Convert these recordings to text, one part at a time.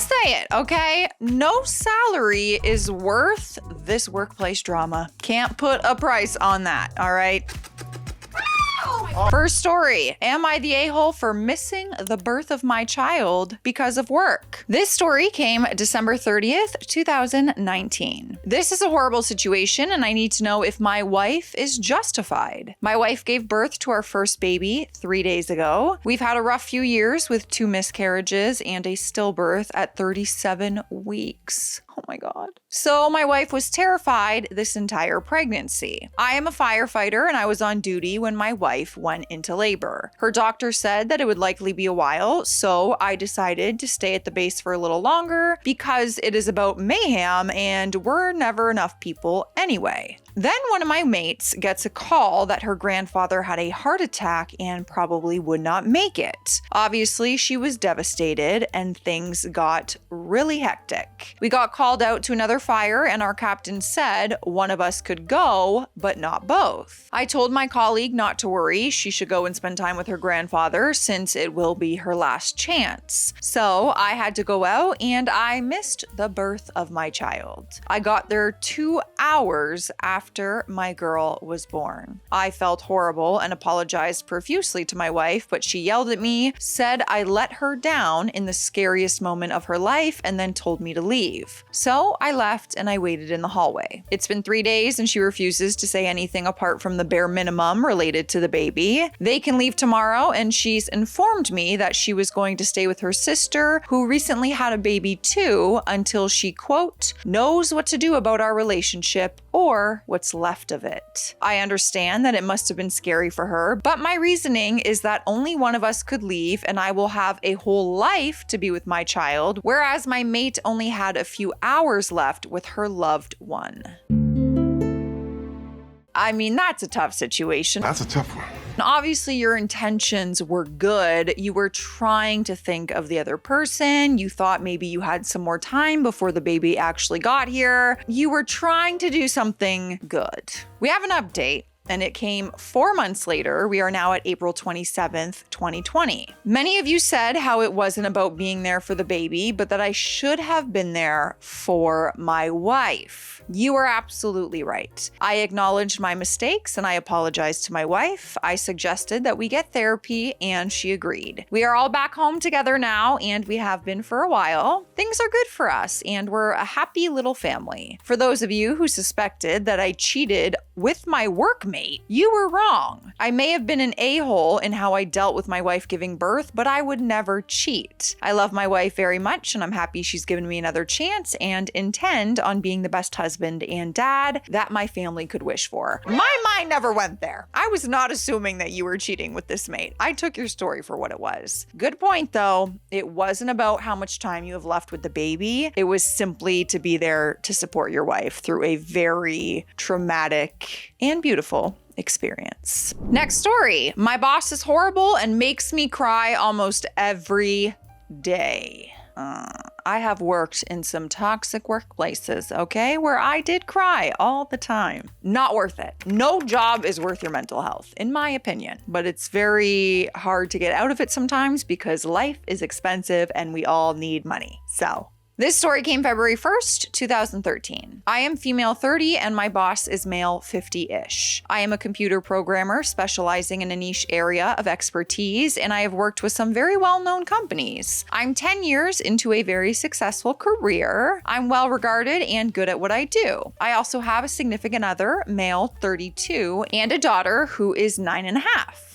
say it, okay? No salary is worth this workplace drama. Can't put a price on that, all right? First story, am I the a-hole for missing the birth of my child because of work? This story came December 30th, 2019. This is a horrible situation and I need to know if my wife is justified. My wife gave birth to our first baby 3 days ago. We've had a rough few years with 2 miscarriages and a stillbirth at 37 weeks. Oh my God. So my wife was terrified this entire pregnancy. I am a firefighter and I was on duty when my wife went into labor. Her doctor said that it would likely be a while, so I decided to stay at the base for a little longer because it is about mayhem and we're never enough people anyway. Then one of my mates gets a call that her grandfather had a heart attack and probably would not make it. Obviously, she was devastated and things got really hectic. We got called out to another fire and our captain said one of us could go, but not both. I told my colleague not to worry, she should go and spend time with her grandfather since it will be her last chance. So I had to go out and I missed the birth of my child. I got there 2 hours after my girl was born. I felt horrible and apologized profusely to my wife, but she yelled at me, said I let her down in the scariest moment of her life, and then told me to leave. So I left and I waited in the hallway. It's been 3 days and she refuses to say anything apart from the bare minimum related to the baby. They can leave tomorrow and she's informed me that she was going to stay with her sister, who recently had a baby too, until she, quote, knows what to do about our relationship or what's left of it. I understand that it must have been scary for her, but my reasoning is that only one of us could leave and I will have a whole life to be with my child, whereas my mate only had a few hours left with her loved one. I mean, that's a tough situation. That's a tough one. Obviously, your intentions were good. You were trying to think of the other person. You thought maybe you had some more time before the baby actually got here. You were trying to do something good. We have an update. And it came 4 months later. We are now at April 27th, 2020. Many of you said how it wasn't about being there for the baby, but that I should have been there for my wife. You are absolutely right. I acknowledged my mistakes and I apologized to my wife. I suggested that we get therapy and she agreed. We are all back home together now and we have been for a while. Things are good for us and we're a happy little family. For those of you who suspected that I cheated with my workmate, you were wrong. I may have been an a-hole in how I dealt with my wife giving birth, but I would never cheat. I love my wife very much and I'm happy she's given me another chance and intend on being the best husband and dad that my family could wish for. My mind never went there. I was not assuming that you were cheating with this mate. I took your story for what it was. Good point though. It wasn't about how much time you have left with the baby. It was simply to be there to support your wife through a very traumatic and beautiful experience. Next story. My boss is horrible and makes me cry almost every day. I have worked in some toxic workplaces, okay, where I did cry all the time. Not worth it. No job is worth your mental health, in my opinion, but it's very hard to get out of it sometimes because life is expensive and we all need money. So this story came February 1st, 2013. I am female 30 and my boss is male 50-ish. I am a computer programmer specializing in a niche area of expertise, and I have worked with some very well-known companies. I'm 10 years into a very successful career. I'm well regarded and good at what I do. I also have a significant other, male 32, and a daughter who is 9.5.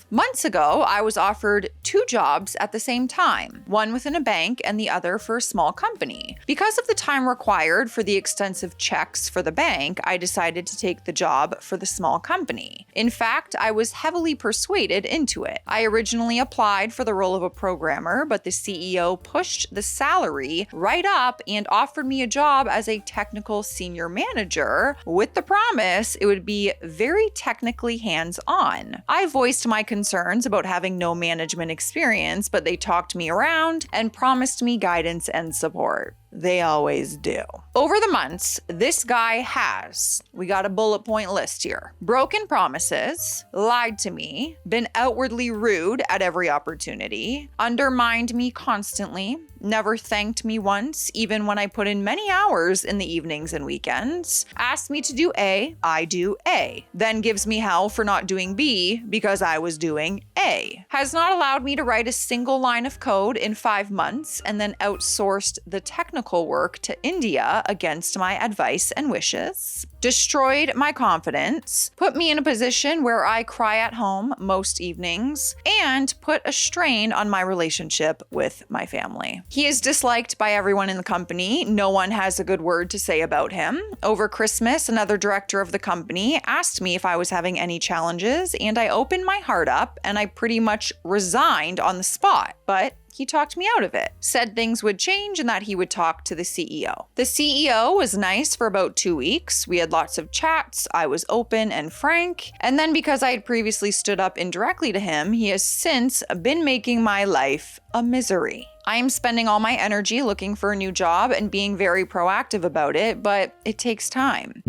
Months ago, I was offered 2 jobs at the same time, one within a bank and the other for a small company. Because of the time required for the extensive checks for the bank, I decided to take the job for the small company. In fact, I was heavily persuaded into it. I originally applied for the role of a programmer, but the CEO pushed the salary right up and offered me a job as a technical senior manager with the promise it would be very technically hands-on. I voiced my concerns about having no management experience, but they talked me around and promised me guidance and support. They always do. Over the months, this guy has, we got a bullet point list here, broken promises, lied to me, been outwardly rude at every opportunity, undermined me constantly, never thanked me once, even when I put in many hours in the evenings and weekends, asked me to do A, I do A, then gives me hell for not doing B because I was doing A, has not allowed me to write a single line of code in 5 months, and then outsourced the technical work to India against my advice and wishes, destroyed my confidence, put me in a position where I cry at home most evenings, and put a strain on my relationship with my family. He is disliked by everyone in the company. No one has a good word to say about him. Over Christmas, another director of the company asked me if I was having any challenges, and I opened my heart up and I pretty much resigned on the spot. But he talked me out of it, said things would change and that he would talk to the CEO. The CEO was nice for about 2 weeks. We had lots of chats. I was open and frank. And then because I had previously stood up indirectly to him, he has since been making my life a misery. I am spending all my energy looking for a new job and being very proactive about it, but it takes time.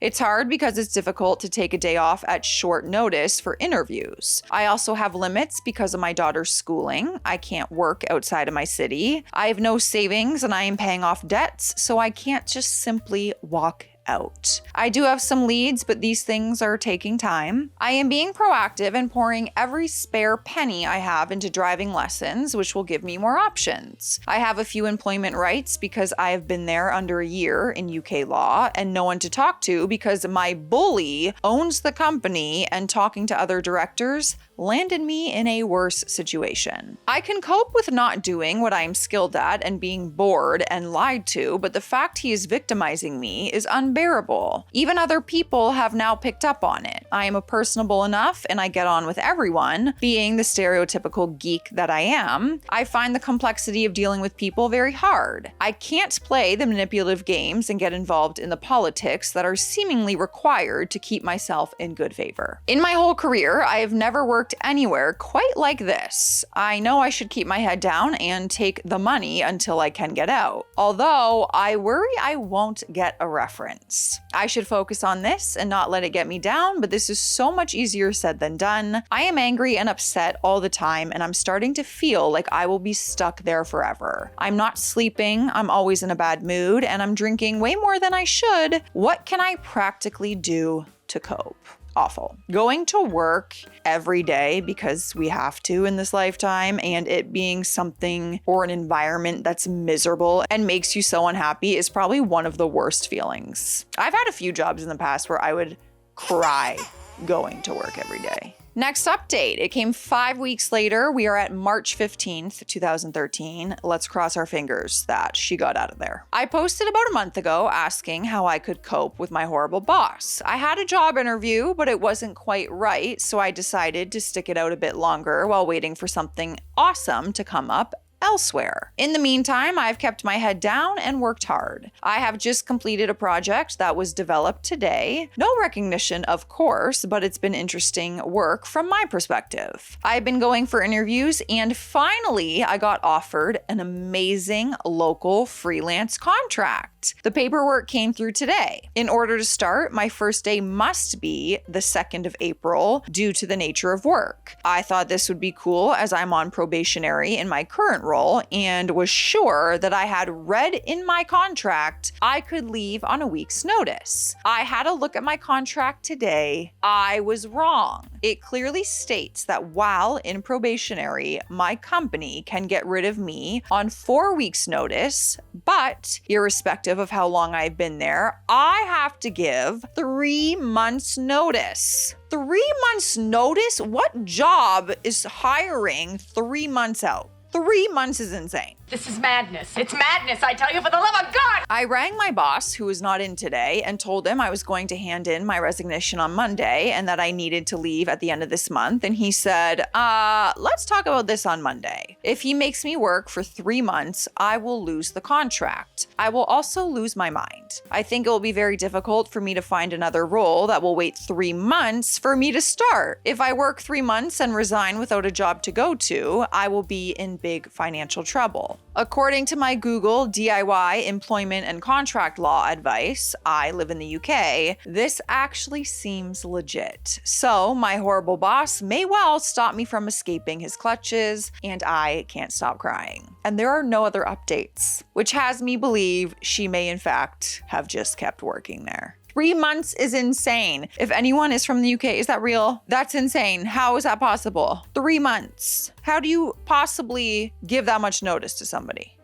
It's hard because it's difficult to take a day off at short notice for interviews. I also have limits because of my daughter's schooling. I can't work outside of my city. I have no savings and I am paying off debts, so I can't just simply walk out. I do have some leads, but these things are taking time. I am being proactive and pouring every spare penny I have into driving lessons, which will give me more options. I have a few employment rights because I have been there under a year in UK law and no one to talk to because my bully owns the company, and talking to other directors landed me in a worse situation. I can cope with not doing what I am skilled at and being bored and lied to, but the fact he is victimizing me is unbearable. Even other people have now picked up on it. I am personable enough and I get on with everyone, being the stereotypical geek that I am. I find the complexity of dealing with people very hard. I can't play the manipulative games and get involved in the politics that are seemingly required to keep myself in good favor. In my whole career, I have never worked anywhere quite like this. I know I should keep my head down and take the money until I can get out. Although I worry I won't get a reference. I should focus on this and not let it get me down, but this is so much easier said than done. I am angry and upset all the time, and I'm starting to feel like I will be stuck there forever. I'm not sleeping, I'm always in a bad mood, and I'm drinking way more than I should. What can I practically do to cope? Awful. Going to work every day because we have to in this lifetime, and it being something or an environment that's miserable and makes you so unhappy is probably one of the worst feelings. I've had a few jobs in the past where I would cry going to work every day. Next update, it came 5 weeks later. We are at March 15th, 2013. Let's cross our fingers that she got out of there. I posted about a month ago asking how I could cope with my horrible boss. I had a job interview, but it wasn't quite right, so I decided to stick it out a bit longer while waiting for something awesome to come up elsewhere. In the meantime, I've kept my head down and worked hard. I have just completed a project that was developed today. No recognition, of course, but it's been interesting work from my perspective. I've been going for interviews, and finally I got offered an amazing local freelance contract. The paperwork came through today. In order to start, my first day must be the 2nd of April due to the nature of work. I thought this would be cool as I'm on probationary in my current role and was sure that I had read in my contract I could leave on a week's notice. I had a look at my contract today. I was wrong. It clearly states that while in probationary, my company can get rid of me on 4 weeks' notice, but irrespective of how long I've been there, I have to give 3 months' notice. 3 months' notice? What job is hiring 3 months out? 3 months is insane. This is madness. It's madness, I tell you, for the love of God! I rang my boss, who is not in today, and told him I was going to hand in my resignation on Monday and that I needed to leave at the end of this month. And he said, let's talk about this on Monday. If he makes me work for 3 months, I will lose the contract. I will also lose my mind. I think it will be very difficult for me to find another role that will wait 3 months for me to start. If I work 3 months and resign without a job to go to, I will be in big financial trouble. According to my Google DIY employment and contract law advice, I live in the UK, this actually seems legit. So my horrible boss may well stop me from escaping his clutches, and I can't stop crying. And there are no other updates, which has me believe she may in fact have just kept working there. 3 months is insane. If anyone is from the UK, is that real? That's insane. How is that possible? 3 months. How do you possibly give that much notice to somebody?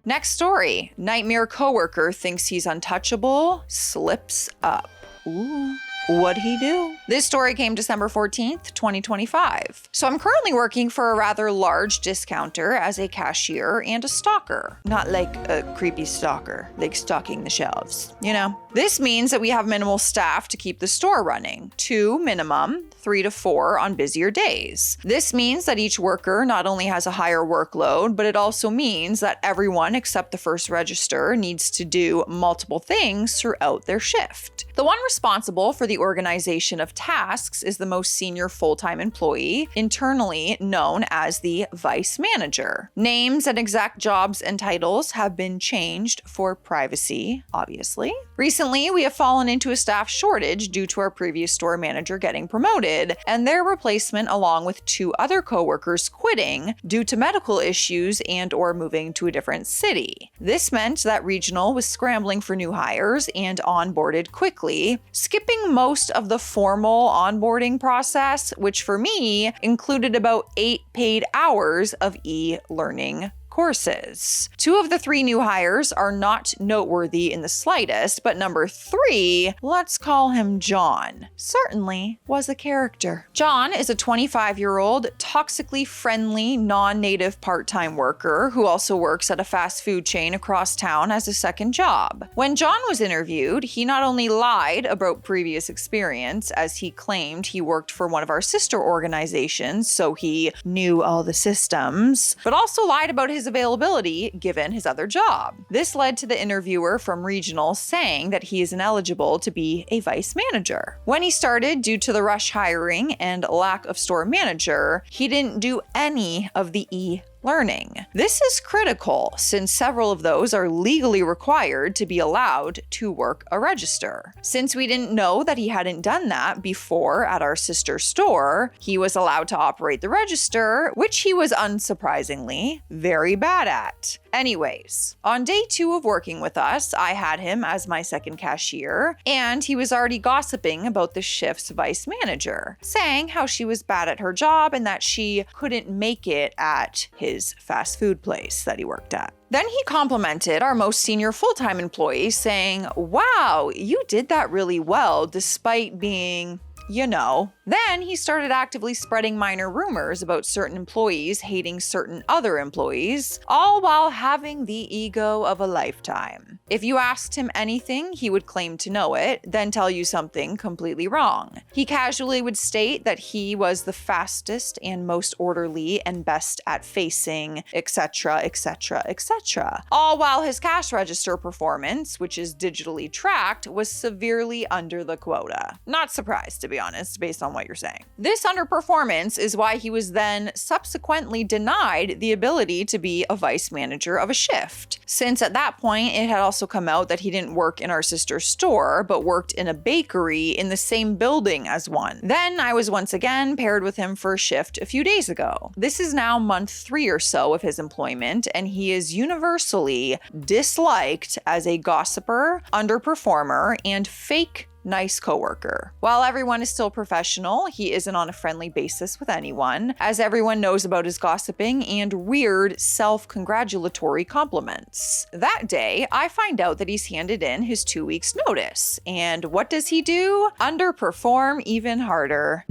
Next story. Nightmare coworker thinks he's untouchable, slips up. Ooh. What'd he do? This story came December 14th, 2025. So I'm currently working for a rather large discounter as a cashier and a stalker. Not like a creepy stalker, like stalking the shelves, you know? This means that we have minimal staff to keep the store running. 2 minimum, 3 to 4 on busier days. This means that each worker not only has a higher workload, but it also means that everyone except the first register needs to do multiple things throughout their shift. The one responsible for the organization of tasks is the most senior full-time employee, internally known as the vice manager. Names and exact jobs and titles have been changed for privacy, obviously. Recently, we have fallen into a staff shortage due to our previous store manager getting promoted, and their replacement along with 2 other coworkers quitting due to medical issues and/or moving to a different city. This meant that Regional was scrambling for new hires and onboarded quickly, skipping most of the formal onboarding process, which for me included about 8 paid hours of e-learning courses. 2 of the 3 new hires are not noteworthy in the slightest, but number 3, let's call him John, certainly was a character. John is a 25-year-old, toxically friendly, non-native part-time worker who also works at a fast food chain across town as a second job. When John was interviewed, he not only lied about previous experience, as he claimed he worked for one of our sister organizations, so he knew all the systems, but also lied about his availability given his other job. This led to the interviewer from Regional saying that he is ineligible to be a vice manager. When he started, due to the rush hiring and lack of store manager, he didn't do any of the learning. This is critical since several of those are legally required to be allowed to work a register. Since we didn't know that he hadn't done that before at our sister store, he was allowed to operate the register, which he was unsurprisingly very bad at. Anyways, on day 2 of working with us, I had him as my second cashier, and he was already gossiping about the shift's vice manager, saying how she was bad at her job and that she couldn't make it at his fast food place that he worked at. Then he complimented our most senior full-time employee, saying, "Wow, you did that really well despite being, you know." Then he started actively spreading minor rumors about certain employees hating certain other employees, all while having the ego of a lifetime. If you asked him anything, he would claim to know it, then tell you something completely wrong. He casually would state that he was the fastest and most orderly and best at facing, etc., etc., etc. All while his cash register performance, which is digitally tracked, was severely under the quota. Not surprised, to be honest, based on what you're saying. This underperformance is why he was then subsequently denied the ability to be a vice manager of a shift, since at that point it had also come out that he didn't work in our sister store, but worked in a bakery in the same building as one. Then I was once again paired with him for a shift a few days ago. This is now month 3 or so of his employment, and he is universally disliked as a gossiper, underperformer, and fake nice coworker. While everyone is still professional, he isn't on a friendly basis with anyone, as everyone knows about his gossiping and weird self-congratulatory compliments. That day, I find out that he's handed in his 2 weeks notice. And what does he do? Underperform even harder.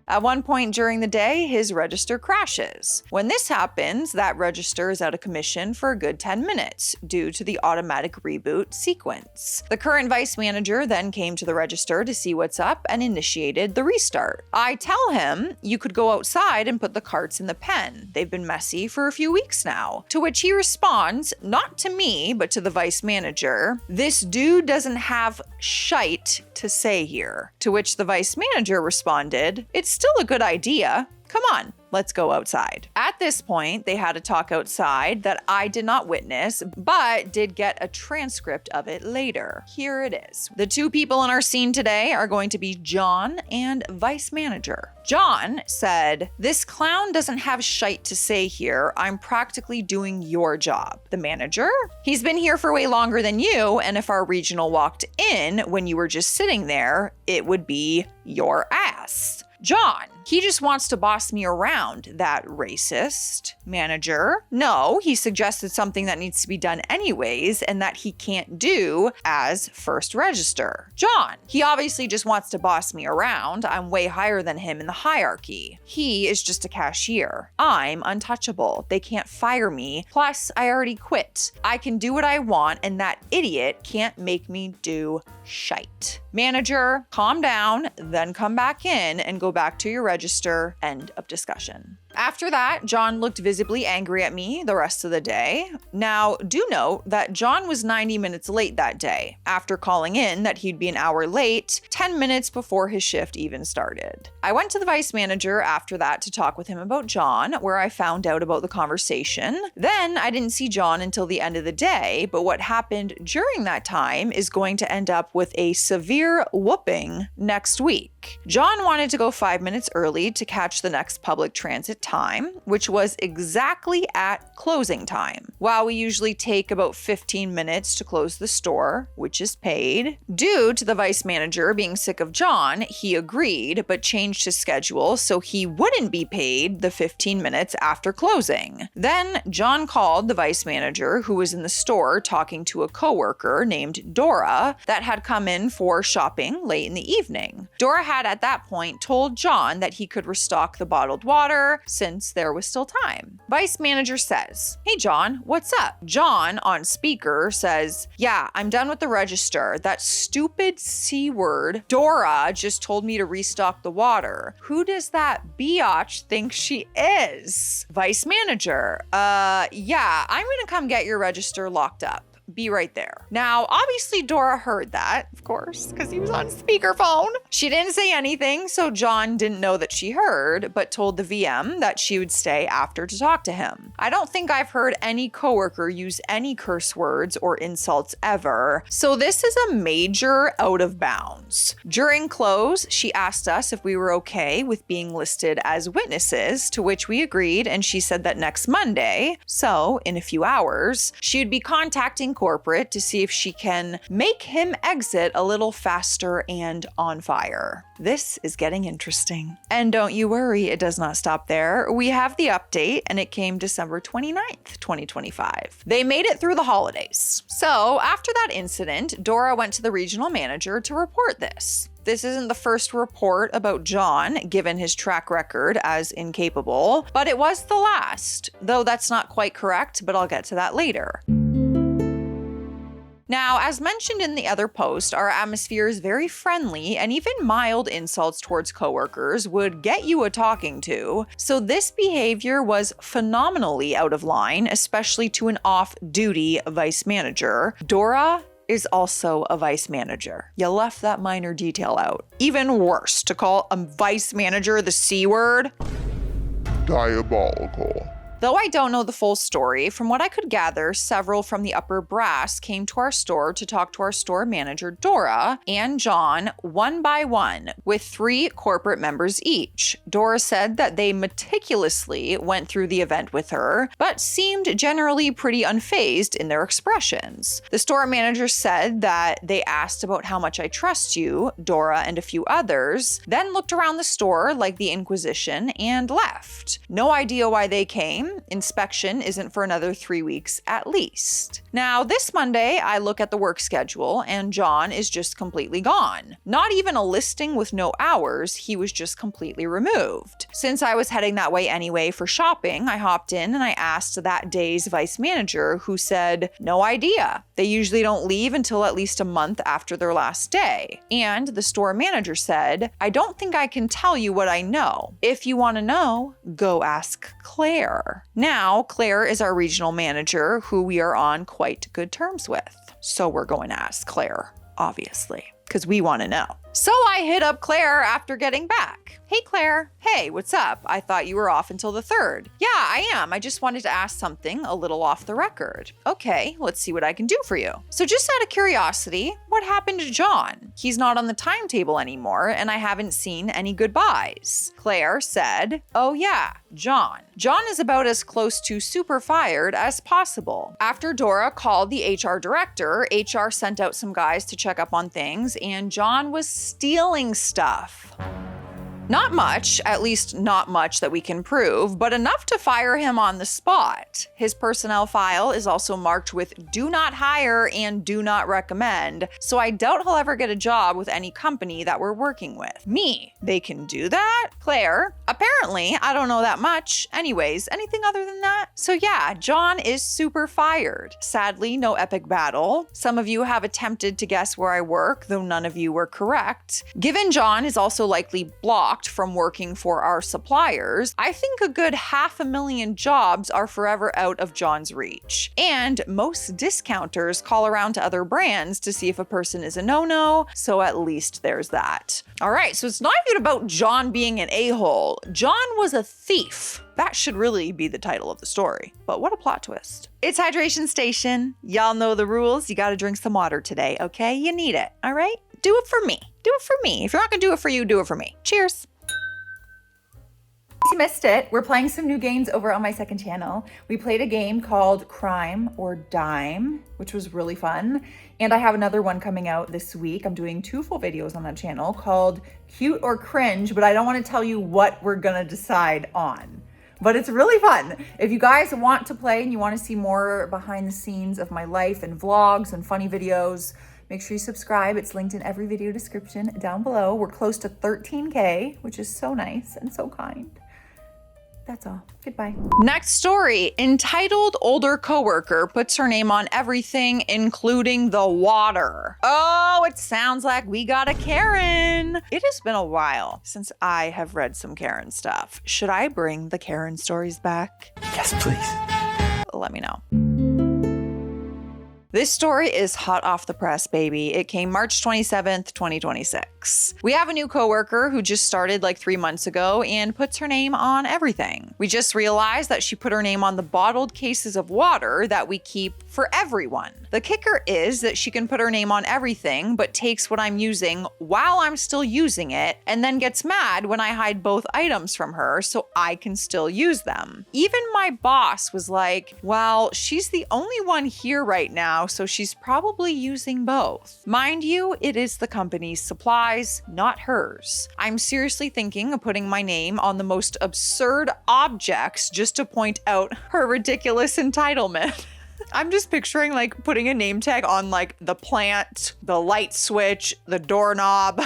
At one point during the day, his register crashes. When this happens, that register is out of commission for a good 10 minutes due to the automatic reboot sequence. The current vice manager then came to the register to see what's up and initiated the restart. I tell him, "You could go outside and put the carts in the pen. They've been messy for a few weeks now." To which he responds, not to me, but to the vice manager, "This dude doesn't have shite to say here." To which the vice manager responded, "It's still a good idea. Come on, let's go outside. At this point, they had a talk outside that I did not witness, but did get a transcript of it later. Here it is. The two people in our scene today are going to be John and Vice Manager. John said, "This clown doesn't have shite to say here. I'm practically doing your job." The manager? "He's been here for way longer than you, and if our regional walked in when you were just sitting there, it would be your ass." John, "He just wants to boss me around, that racist." Manager, "No, he suggested something that needs to be done anyways and that he can't do as first register." John, "He obviously just wants to boss me around. I'm way higher than him in the hierarchy. He is just a cashier. I'm untouchable. They can't fire me. Plus, I already quit. I can do what I want and that idiot can't make me do shite." Manager, "Calm down, then come back in and go back to your register." End of discussion. After that, John looked visibly angry at me the rest of the day. Now, do note that John was 90 minutes late that day, after calling in that he'd be an hour late, 10 minutes before his shift even started. I went to the vice manager after that to talk with him about John, where I found out about the conversation. Then I didn't see John until the end of the day, but what happened during that time is going to end up with a severe whooping next week. John wanted to go 5 minutes early to catch the next public transit time, which was exactly at closing time. While we usually take about 15 minutes to close the store, which is paid, due to the vice manager being sick of John, he agreed but changed his schedule so he wouldn't be paid the 15 minutes after closing. Then John called the vice manager, who was in the store talking to a coworker named Dora that had come in for shopping late in the evening. Dora had at that point told John that he could restock the bottled water since there was still time. Vice manager says, "Hey John, what's up?" John on speaker says, "Yeah, I'm done with the register. That stupid C word, Dora, just told me to restock the water. Who does that biatch think she is?" Vice manager, yeah, I'm gonna come get your register locked up. Be right there." Now, obviously Dora heard that, of course, because he was on speakerphone. She didn't say anything, so John didn't know that she heard, but told the VM that she would stay after to talk to him. I don't think I've heard any coworker use any curse words or insults ever, so this is a major out of bounds. During close, she asked us if we were okay with being listed as witnesses, to which we agreed, and she said that next Monday, so in a few hours, she would be contacting corporate to see if she can make him exit a little faster and on fire. This is getting interesting. And don't you worry, it does not stop there. We have the update, and it came December 29th, 2025. They made it through the holidays. So after that incident, Dora went to the regional manager to report this. This isn't the first report about John, given his track record as incapable, but it was the last, though that's not quite correct, but I'll get to that later. Now, as mentioned in the other post, our atmosphere is very friendly, and even mild insults towards coworkers would get you a talking to, so this behavior was phenomenally out of line, especially to an off-duty vice manager. Dora is also a vice manager. You left that minor detail out. Even worse, to call a vice manager the C word? Diabolical. Though I don't know the full story, from what I could gather, several from the upper brass came to our store to talk to our store manager, Dora, and John one by one, with 3 corporate members each. Dora said that they meticulously went through the event with her, but seemed generally pretty unfazed in their expressions. The store manager said that they asked about how much I trust you, Dora and a few others, then looked around the store like the Inquisition and left. No idea why they came. Inspection isn't for another 3 weeks at least. Now, this Monday, I look at the work schedule and John is just completely gone. Not even a listing with no hours, he was just completely removed. Since I was heading that way anyway for shopping, I hopped in and I asked that day's vice manager, who said, no idea. They usually don't leave until at least a month after their last day. And the store manager said, I don't think I can tell you what I know. If you want to know, go ask Claire. Now, Claire is our regional manager, who we are on quite good terms with. So we're going to ask Claire, obviously, because we want to know. So I hit up Claire after getting back. Hey Claire, hey, what's up? I thought you were off until the 3rd. Yeah, I am. I just wanted to ask something a little off the record. Okay, let's see what I can do for you. So just out of curiosity, what happened to John? He's not on the timetable anymore and I haven't seen any goodbyes. Claire said, oh yeah, John. John is about as close to super fired as possible. After Dora called the HR director, HR sent out some guys to check up on things and John was stealing stuff. Not much, at least not much that we can prove, but enough to fire him on the spot. His personnel file is also marked with do not hire and do not recommend, so I doubt he'll ever get a job with any company that we're working with. Me, they can do that? Claire, apparently, I don't know that much. Anyways, anything other than that? So yeah, John is super fired. Sadly, no epic battle. Some of you have attempted to guess where I work, though none of you were correct. Given John is also likely blocked from working for our suppliers, I think a good 500,000 jobs are forever out of John's reach. And most discounters call around to other brands to see if a person is a no-no, so at least there's that. All right, so it's not even about John being an a-hole. John was a thief. That should really be the title of the story, but what a plot twist. It's Hydration Station. Y'all know the rules. You gotta drink some water today, okay? You need it, all right? Do it for me. Do it for me. If you're not gonna do it for you, do it for me. Cheers. If you missed it, we're playing some new games over on my second channel. We played a game called Crime or Dime, which was really fun. And I have another one coming out this week. I'm doing 2 full videos on that channel called Cute or Cringe, but I don't want to tell you what we're gonna decide on. But it's really fun. If you guys want to play and you want to see more behind the scenes of my life and vlogs and funny videos, make sure you subscribe. It's linked in every video description down below. We're close to 13K, which is so nice and so kind. That's all. Goodbye. Next story, entitled Older Coworker Puts Her Name on Everything, Including the Water. Oh, it sounds like we got a Karen. It has been a while since I have read some Karen stuff. Should I bring the Karen stories back? Yes, please. Let me know. This story is hot off the press, baby. It came March 27th, 2026. We have a new coworker who just started like 3 months ago and puts her name on everything. We just realized that she put her name on the bottled cases of water that we keep for everyone. The kicker is that she can put her name on everything, but takes what I'm using while I'm still using it, and then gets mad when I hide both items from her so I can still use them. Even my boss was like, well, she's the only one here right now, so she's probably using both. Mind you, it is the company's supplies, not hers. I'm seriously thinking of putting my name on the most absurd objects just to point out her ridiculous entitlement. I'm just picturing like putting a name tag on like the plant, the light switch, the doorknob.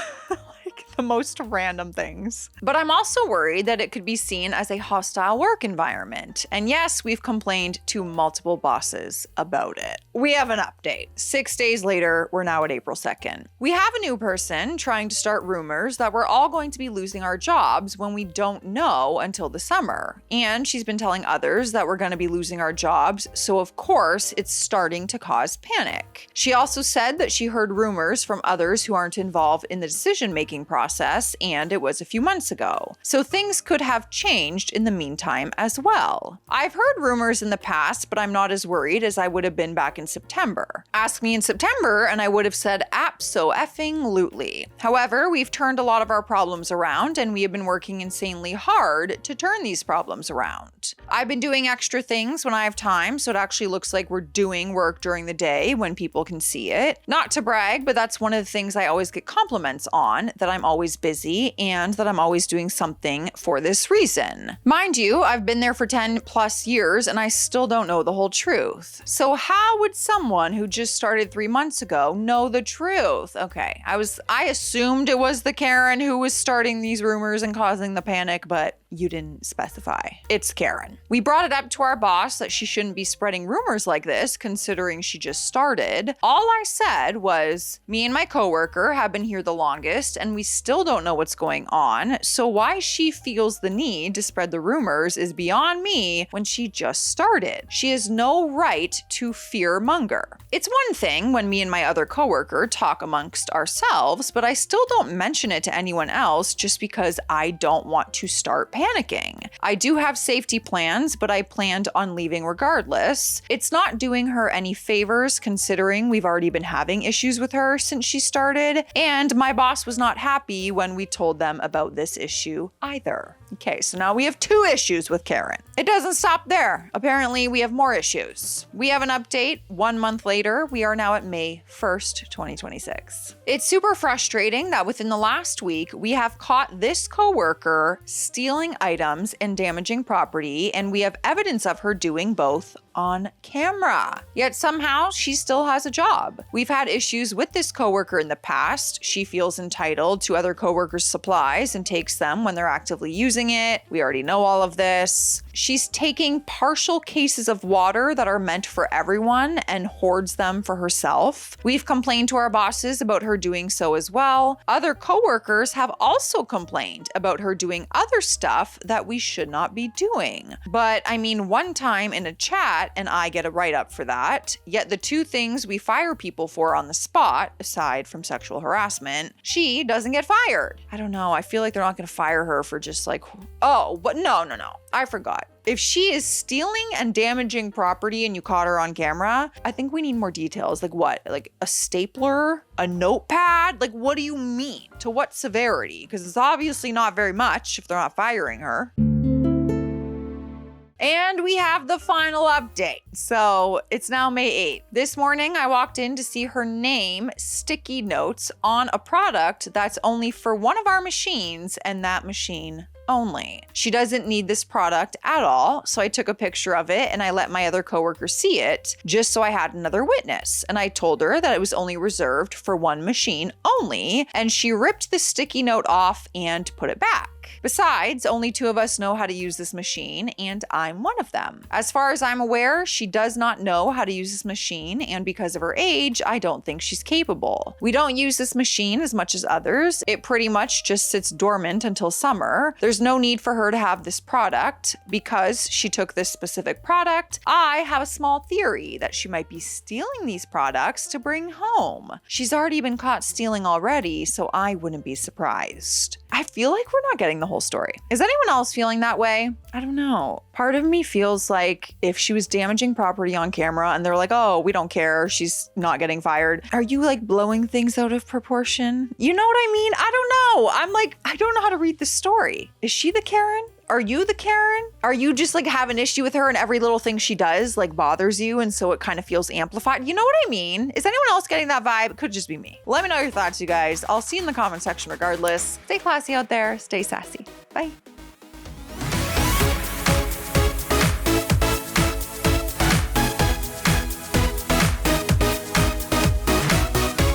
The most random things. But I'm also worried that it could be seen as a hostile work environment. And yes, we've complained to multiple bosses about it. We have an update. 6 days later, we're now at April 2nd. We have a new person trying to start rumors that we're all going to be losing our jobs when we don't know until the summer. And she's been telling others that we're going to be losing our jobs, so of course it's starting to cause panic. She also said that she heard rumors from others who aren't involved in the decision-making process, and it was a few months ago. So things could have changed in the meantime as well. I've heard rumors in the past, but I'm not as worried as I would have been back in September. Ask me in September and I would have said abso-effing-lutely. However, we've turned a lot of our problems around and we have been working insanely hard to turn these problems around. I've been doing extra things when I have time, so it actually looks like we're doing work during the day when people can see it. Not to brag, but that's one of the things I always get compliments on, that I'm always busy and that I'm always doing something for this reason. Mind you, I've been there for 10 plus years and I still don't know the whole truth. So how would someone who just started 3 months ago know the truth? Okay, I assumed it was the Karen who was starting these rumors and causing the panic, but You didn't specify. It's Karen. We brought it up to our boss that she shouldn't be spreading rumors like this, considering she just started. All I said was, me and my coworker have been here the longest, and we still don't know what's going on, so why she feels the need to spread the rumors is beyond me when she just started. She has no right to fear monger. It's one thing when me and my other coworker talk amongst ourselves, but I still don't mention it to anyone else just because I don't want to start panicking. I do have safety plans, but I planned on leaving regardless. It's not doing her any favors considering we've already been having issues with her since she started, and my boss was not happy when we told them about this issue either. Okay, so now we have 2 issues with Karen. It doesn't stop there. Apparently, we have more issues. We have an update. 1 month later, we are now at May 1st, 2026. It's super frustrating that within the last week, we have caught this coworker stealing items and damaging property, and we have evidence of her doing both on camera. Yet somehow she still has a job. We've had issues with this coworker in the past. She feels entitled to other coworkers' supplies and takes them when they're actively using it. We already know all of this. She's taking partial cases of water that are meant for everyone and hoards them for herself. We've complained to our bosses about her doing so as well. Other coworkers have also complained about her doing other stuff that we should not be doing. But I mean, one time in a chat, and I get a write-up for that. Yet the 2 things we fire people for on the spot, aside from sexual harassment, she doesn't get fired. I don't know. I feel like they're not going to fire her for just like, oh, but no. I forgot. If she is stealing and damaging property and you caught her on camera, I think we need more details. Like what? Like a stapler? A notepad? Like what do you mean? To what severity? Because it's obviously not very much if they're not firing her. And we have the final update. So it's now May 8th. This morning, I walked in to see her name sticky notes on a product that's only for one of our machines and that machine only. She doesn't need this product at all, so I took a picture of it and I let my other coworker see it just so I had another witness. And I told her that it was only reserved for one machine only, and she ripped the sticky note off and put it back. Besides, only 2 of us know how to use this machine, and I'm one of them. As far as I'm aware, she does not know how to use this machine, and because of her age, I don't think she's capable. We don't use this machine as much as others. It pretty much just sits dormant until summer. There's no need for her to have this product. Because she took this specific product, I have a small theory that she might be stealing these products to bring home. She's already been caught stealing already, so I wouldn't be surprised. I feel like we're not getting the whole story. Is anyone else feeling that way? I don't know. Part of me feels like if she was damaging property on camera and they're like, oh, we don't care, she's not getting fired. Are you like blowing things out of proportion? You know what I mean? I don't know. I'm like, I don't know how to read this story. Is she the Karen? Are you the Karen? Are you just like have an issue with her and every little thing she does like bothers you and so it kind of feels amplified? You know what I mean? Is anyone else getting that vibe? It could just be me. Let me know your thoughts, you guys. I'll see you in the comment section regardless. Stay classy out there. Stay sassy. Bye.